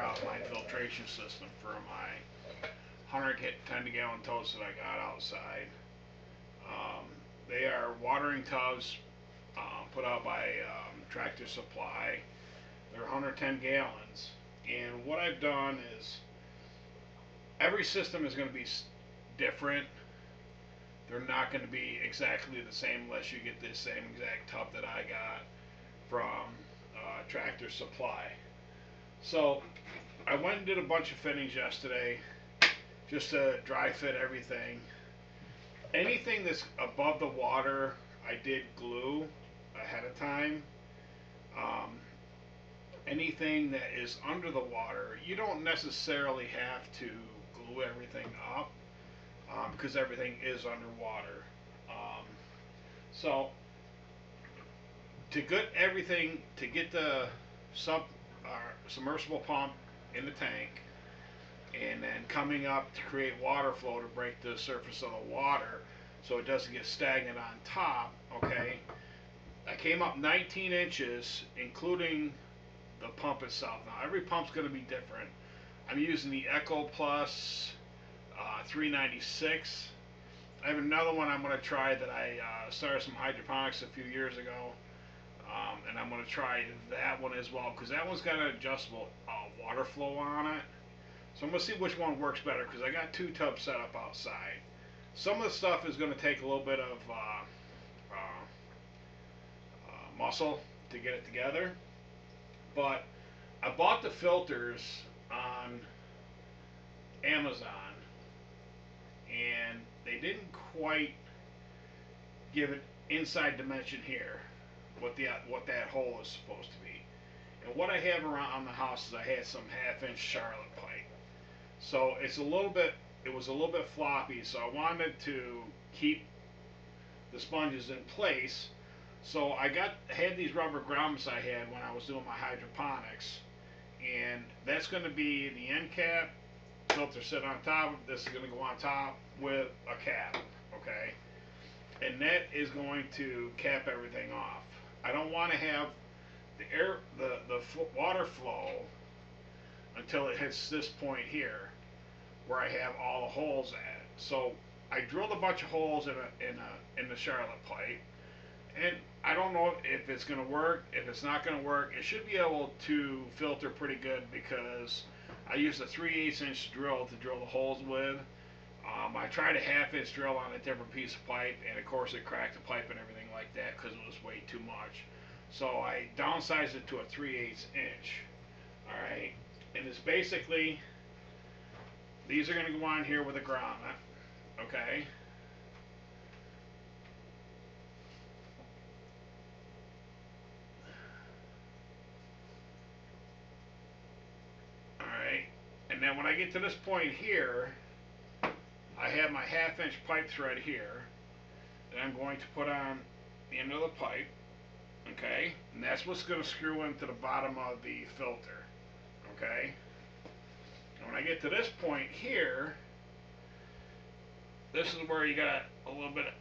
out my filtration system for my 110 gallon totes that I got outside. Um, they are watering tubs put out by Tractor Supply. They're 110 gallons. And what I've done is every system is going to be different. They're not going to be exactly the same unless you get this same exact tub that I got from Tractor Supply. So I went and did a bunch of fittings yesterday just to dry fit everything. Anything that's above the water, I did glue ahead of time. Um, Anything that is under the water, you don't necessarily have to glue everything up because everything is underwater. Um, so to get the sub submersible pump in the tank, and then coming up to create water flow to break the surface of the water so it doesn't get stagnant on top. Okay, I came up 19 inches, including the pump itself. Now every pump's going to be different. I'm using the Echo Plus 396. I have another one I'm going to try that I started some hydroponics a few years ago, and I'm going to try that one as well because that one's got an adjustable water flow on it. So I'm going to see which one works better because I got two tubs set up outside. Some of the stuff is going to take a little bit of muscle to get it together, but I bought the filters on Amazon, and they didn't quite give it inside dimension here what that hole is supposed to be. And what I have around the house is I had some 1/2 inch Charlotte pipe, so it was a little bit floppy. So I wanted to keep the sponges in place. So I had these rubber grommets I had when I was doing my hydroponics, and that's going to be the end cap. Filter sit on top. This is going to go on top with a cap. Okay, and that is going to cap everything off. I don't want to have the water flow until it hits this point here where I have all the holes at. So I drilled a bunch of holes in the Charlotte pipe, and I don't know if it's going to work. If it's not going to work, it should be able to filter pretty good because I used a 3/8 inch drill to drill the holes with. I tried a 1/2 inch drill on a different piece of pipe, and of course it cracked the pipe and everything like that because it was way too much. So I downsized it to a 3/8 inch. Alright, and it's basically, these are going to go on here with a grommet. Okay. Alright, and then when I get to this point here, I have my 1/2 inch pipe thread here that I'm going to put on the end of the pipe. Okay, and that's what's going to screw into the bottom of the filter. Okay, and when I get to this point here, this is where you got a little bit of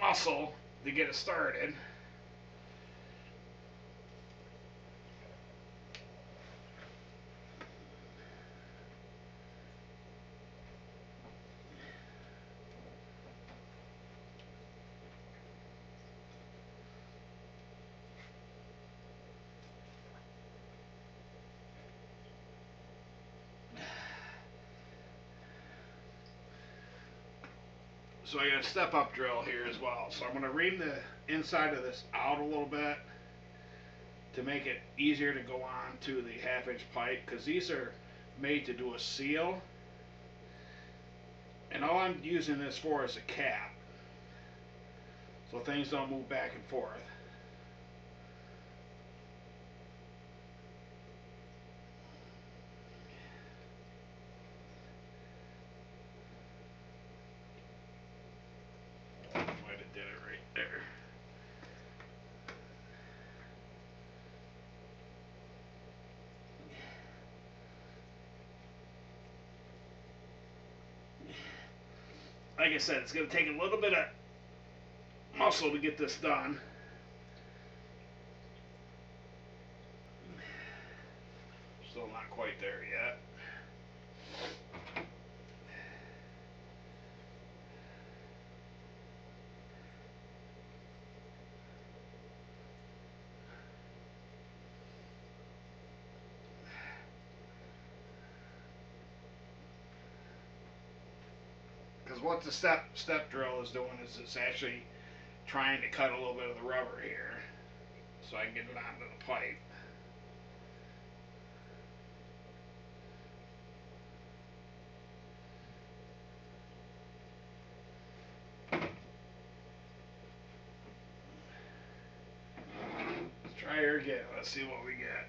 muscle to get it started. So I got a step up drill here as well. So I'm going to ream the inside of this out a little bit to make it easier to go on to the 1/2 inch pipe because these are made to do a seal. And all I'm using this for is a cap, so things don't move back and forth. Might have did it right there. Like I said, it's going to take a little bit of muscle to get this done. Still not quite quite there yet. Because what the step drill is doing is it's actually trying to cut a little bit of the rubber here so I can get it onto the pipe. Let's try her again. Let's see what we get.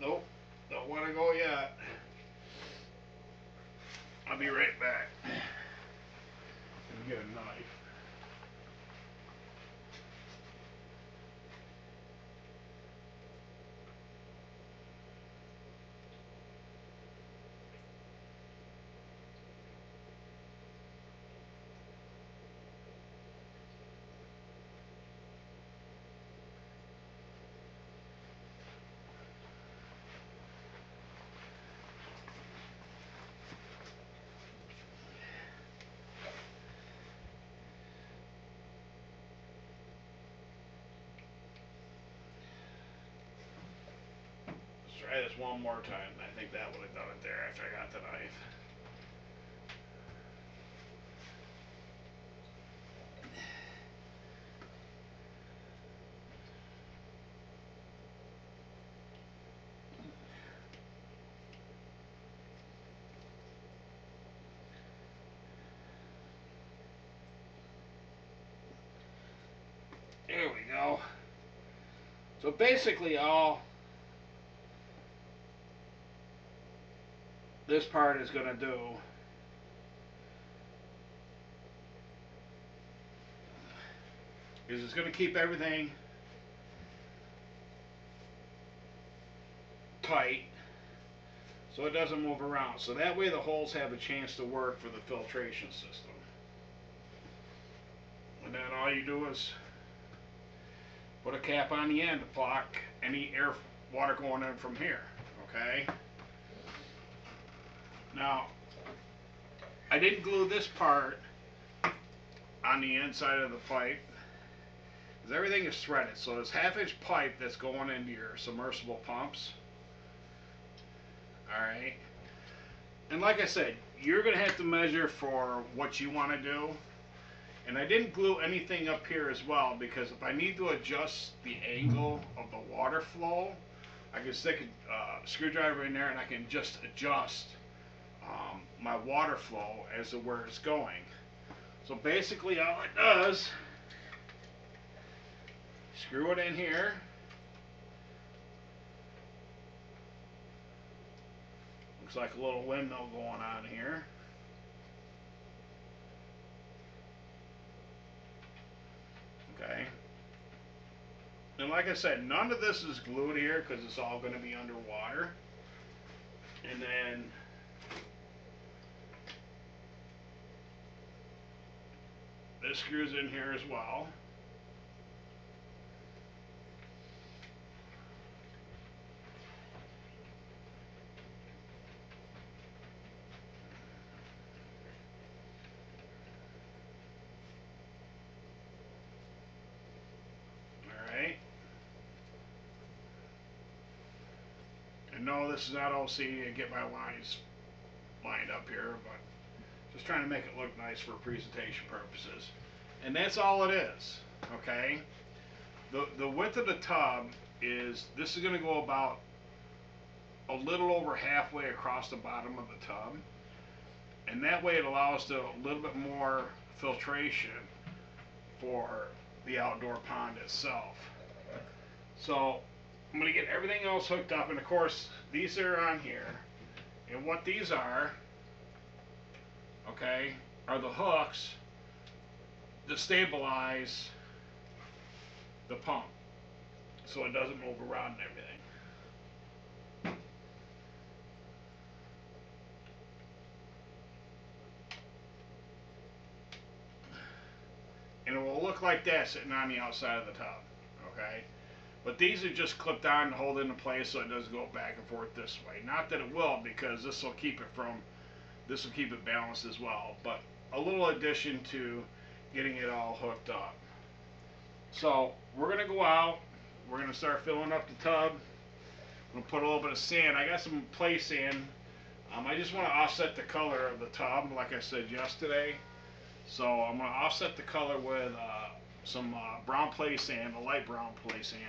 Nope, don't want to go yet. I'll be right back. Let me get a knife. Try this one more time. I think that would have done it there after I got the knife. There we go. So basically all this part is going to do is it's going to keep everything tight so it doesn't move around. So that way the holes have a chance to work for the filtration system. And then all you do is put a cap on the end to block any air water going in from here. Okay? Now, I didn't glue this part on the inside of the pipe because everything is threaded. So this half-inch pipe that's going into your submersible pumps. Alright? And like I said, you're going to have to measure for what you want to do. And I didn't glue anything up here as well because if I need to adjust the angle of the water flow, I can stick a screwdriver in there and I can just adjust my water flow as to where it's going. So basically all it does, screw it in here. Looks like a little windmill going on here. Okay. And like I said, none of this is glued here because it's all going to be underwater. And then this screws in here as well. Alright. And no, this is not OC to get my lines lined up here, but just trying to make it look nice for presentation purposes. And that's all it is, okay? The width of the tub is, this is going to go about a little over halfway across the bottom of the tub. And that way it allows a little bit more filtration for the outdoor pond itself. So I'm going to get everything else hooked up, and of course these are on here. And what these are, okay, are the hooks to stabilize the pump so it doesn't move around and everything. And it will look like that sitting on the outside of the tub. Okay? But these are just clipped on to hold it into place so it doesn't go back and forth this way. Not that it will, because this will keep it balanced as well. But a little addition to getting it all hooked up. So we're gonna go out. We're gonna start filling up the tub. I'm gonna put a little bit of sand. I got some play sand. I just want to offset the color of the tub, like I said yesterday. So I'm gonna offset the color with some brown play sand, a light brown play sand,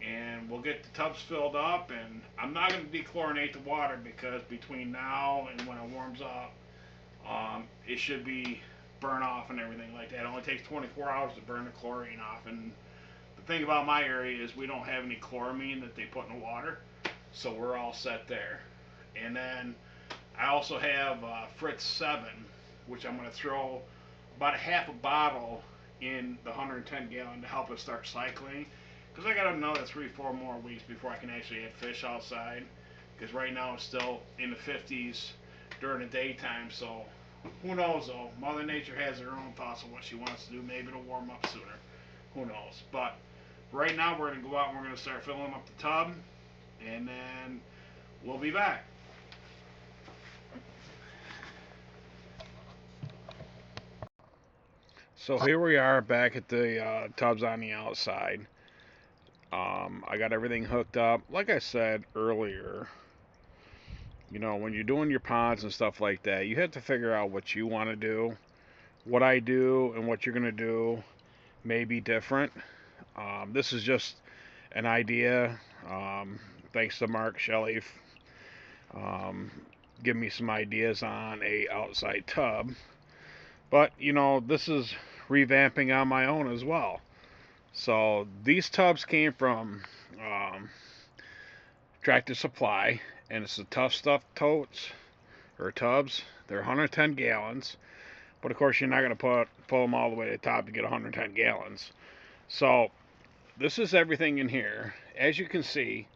and we'll get the tubs filled up. And I'm not going to dechlorinate the water because between now and when it warms up, it should be burn off and everything like that. It only takes 24 hours to burn the chlorine off. And the thing about my area is we don't have any chloramine that they put in the water, so we're all set there. And then I also have Fritz 7, which I'm going to throw about a half a bottle in the 110 gallon to help us start cycling. Because I got another 3-4 more weeks before I can actually have fish outside. Because right now it's still in the 50s during the daytime. So who knows though? Mother Nature has her own thoughts of what she wants to do. Maybe it'll warm up sooner. Who knows? But right now we're going to go out and we're going to start filling up the tub. And then we'll be back. So here we are back at the tubs on the outside. I got everything hooked up. Like I said earlier, when you're doing your ponds and stuff like that, you have to figure out what you want to do. What I do and what you're going to do may be different. This is just an idea. Thanks to Mark Shelley, give me some ideas on a outside tub. But, this is revamping on my own as well. So these tubs came from Tractor Supply, and it's the Tuff Stuff totes or tubs. They're 110 gallons, but of course you're not going to pull them all the way to the top to get 110 gallons. So this is everything in here. As you can see,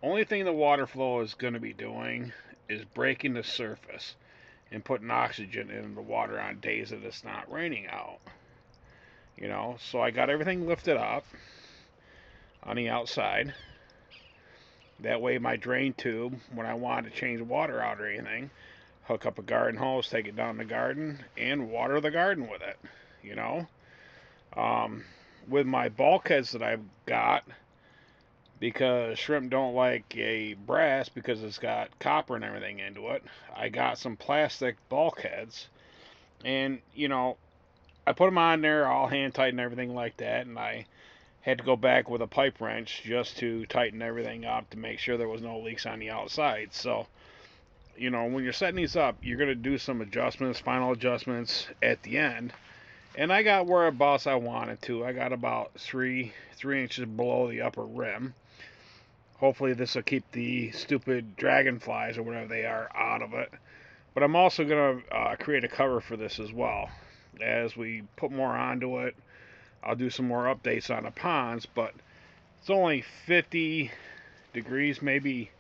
only thing the water flow is going to be doing is breaking the surface and putting oxygen in the water on days that it's not raining out. So I got everything lifted up on the outside. That way my drain tube, when I want to change water out or anything, hook up a garden hose, take it down the garden, and water the garden with it, With my bulkheads that I've got, because shrimp don't like a brass because it's got copper and everything into it, I got some plastic bulkheads. And, I put them on there, all hand tight and everything like that, and I had to go back with a pipe wrench just to tighten everything up to make sure there was no leaks on the outside. So, when you're setting these up, you're going to do some adjustments, final adjustments at the end. And I got whereabouts I wanted to. I got about 3 inches below the upper rim. Hopefully this will keep the stupid dragonflies or whatever they are out of it. But I'm also going to create a cover for this as well. As we put more onto it, I'll do some more updates on the ponds, but it's only 50 degrees, maybe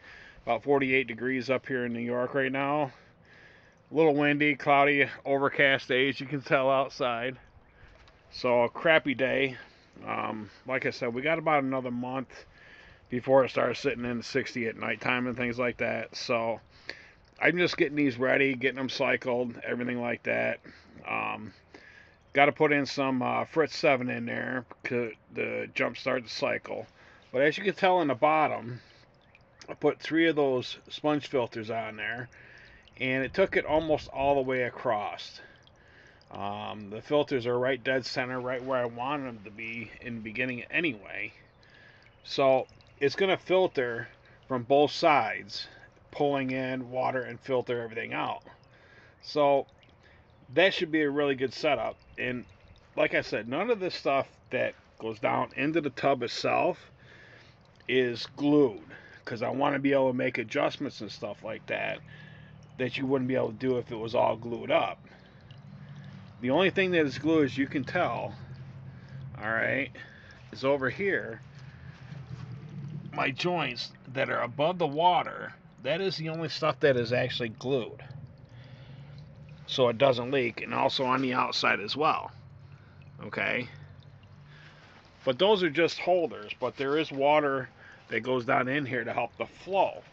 about 48 degrees up here in New York right now. A little windy, cloudy, overcast day, as you can tell outside. So a crappy day. Like I said, we got about another month before it starts sitting in the 60 at nighttime and things like that. So I'm just getting these ready, getting them cycled, everything like that. Got to put in some Fritz 7 in there to jumpstart the cycle. But as you can tell in the bottom, I put 3 of those sponge filters on there, and it took it almost all the way across. The filters are right dead center, right where I wanted them to be in the beginning anyway. So it's going to filter from both sides, pulling in water and filter everything out. So that should be a really good setup. And like I said, none of this stuff that goes down into the tub itself is glued, because I want to be able to make adjustments and stuff like that you wouldn't be able to do if it was all glued up. The only thing that is glue, as you can tell, all right, is over here. My joints that are above the water, that is the only stuff that is actually glued. So it doesn't leak, and also on the outside as well. Okay? But those are just holders, but there is water that goes down in here to help the flow.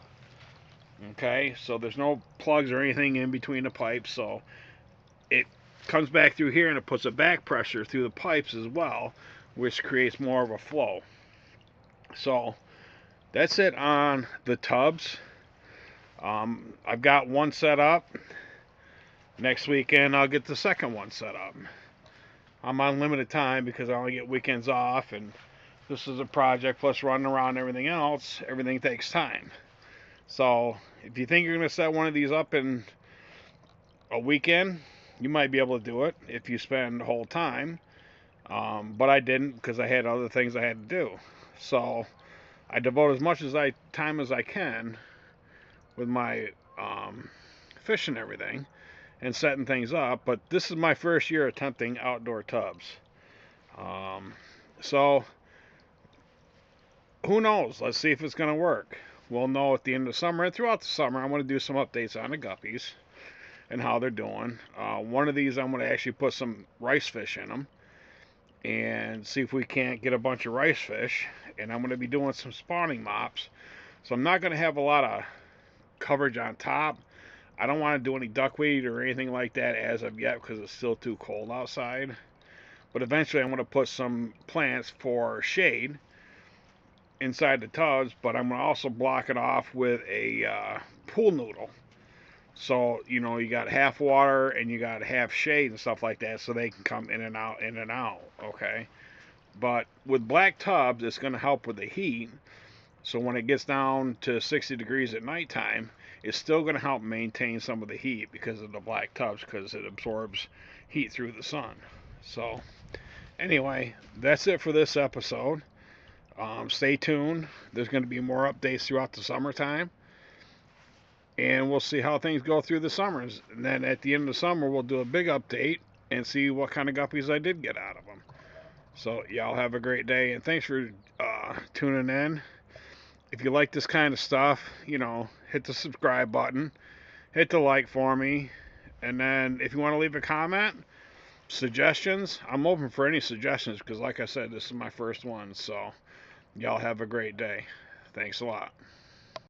Okay? So there's no plugs or anything in between the pipes, so it comes back through here and it puts a back pressure through the pipes as well, which creates more of a flow. So that's it on the tubs. I've got one set up. Next weekend I'll get the second one set up. I'm on limited time because I only get weekends off, and this is a project plus running around and everything else. Everything takes time. So if you think you're going to set one of these up in a weekend, you might be able to do it if you spend the whole time. But I didn't because I had other things I had to do. So I devote as much time as I can with my fish and everything and setting things up. But this is my first year attempting outdoor tubs. So who knows? Let's see if it's going to work. We'll know at the end of the summer. And throughout the summer, I want to do some updates on the guppies and how they're doing. One of these, I'm going to actually put some rice fish in them and see if we can't get a bunch of rice fish. And I'm going to be doing some spawning mops. So I'm not going to have a lot of coverage on top. I don't want to do any duckweed or anything like that as of yet because it's still too cold outside. But eventually I'm going to put some plants for shade inside the tubs, but I'm going to also block it off with a pool noodle. So, you know, you got half water and you got half shade and stuff like that so they can come in and out, okay? But with black tubs, it's going to help with the heat. So when it gets down to 60 degrees at nighttime, it's still going to help maintain some of the heat because of the black tubs, because it absorbs heat through the sun. So anyway, that's it for this episode. Stay tuned. There's going to be more updates throughout the summertime. And we'll see how things go through the summers. And then at the end of the summer, we'll do a big update and see what kind of guppies I did get out of them. So y'all have a great day. And thanks for tuning in. If you like this kind of stuff, you know, hit the subscribe button, hit the like for me, and then if you want to leave a comment, suggestions, I'm open for any suggestions because like I said, this is my first one, so y'all have a great day. Thanks a lot.